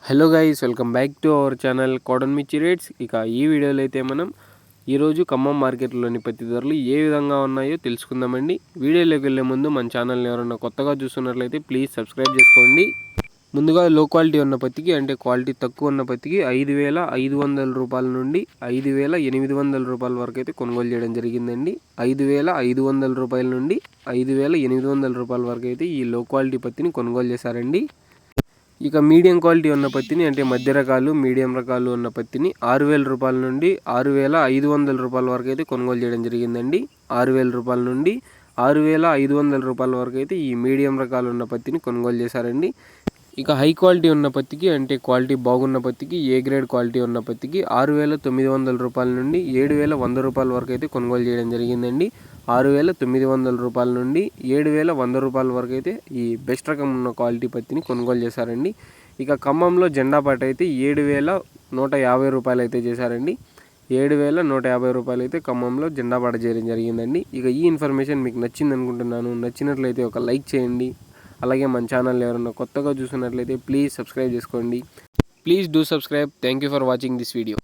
Hello guys, welcome back to our channel cotton మిర్చి rates. ఇక ఈ వీడియోలో అయితే మనం ఈరోజు ఖమ్మం మార్కెట్లోని పత్తి ధరలు ఏ విధంగా ఉన్నాయో తెలుసుకుందామండి. వీడియోలోకి వెళ్ళే ముందు మన ఛానల్ని ఎవరైనా కొత్తగా చూస్తున్నట్లయితే ప్లీజ్ సబ్స్క్రైబ్ చేసుకోండి. ముందుగా లో క్వాలిటీ ఉన్న పత్తికి, అంటే క్వాలిటీ తక్కువ ఉన్న పత్తికి 5,500 రూపాయల నుండి 5,800 రూపాయల వరకు అయితే కొనుగోలు చేయడం జరిగిందండి. 5,500 రూపాయల నుండి 5,800 రూపాయల వరకు అయితే ఈ లో క్వాలిటీ పత్తిని కొనుగోలు చేశారండి. ఇక మీడియం క్వాలిటీ ఉన్న పత్తిని, అంటే మధ్య రకాలు మీడియం రకాలు ఉన్న పత్తిని 6,000 రూపాయల నుండి 6,500 రూపాయల వరకు అయితే కొనుగోలు చేయడం జరిగిందండి. 6,000 రూపాయల నుండి 6,500 రూపాయల వరకు అయితే ఈ మీడియం రకాలు ఉన్న పత్తిని కొనుగోలు చేశారండి. ఇక హై క్వాలిటీ ఉన్న పత్తికి, అంటే క్వాలిటీ బాగున్న పత్తికి, ఏ గ్రేడ్ క్వాలిటీ ఉన్న పత్తికి 6,900 రూపాయల నుండి 7,100 రూపాయల వరకు అయితే కొనుగోలు చేయడం జరిగిందండి. 6,900 రూపాయల నుండి 7,100 రూపాయల వరకు అయితే ఈ బెస్ట్ రకం ఉన్న క్వాలిటీ పత్తిని కొనుగోలు చేశారండి. ఇక ఖమ్మంలో జెండా పాట అయితే 7,150 రూపాయలు అయితే చేశారండి. 7,150 రూపాయలు అయితే ఖమ్మంలో జెండా పాట చేయడం జరిగిందండి. ఇక ఈ ఇన్ఫర్మేషన్ మీకు నచ్చింది అనుకుంటున్నాను. నచ్చినట్లయితే ఒక లైక్ చేయండి. అలాగే మన ఛానల్ ఎవరైనా కొత్తగా చూస్తున్నట్లయితే ప్లీజ్ సబ్స్క్రైబ్ చేసుకోండి. Please do subscribe. Thank you for watching this video.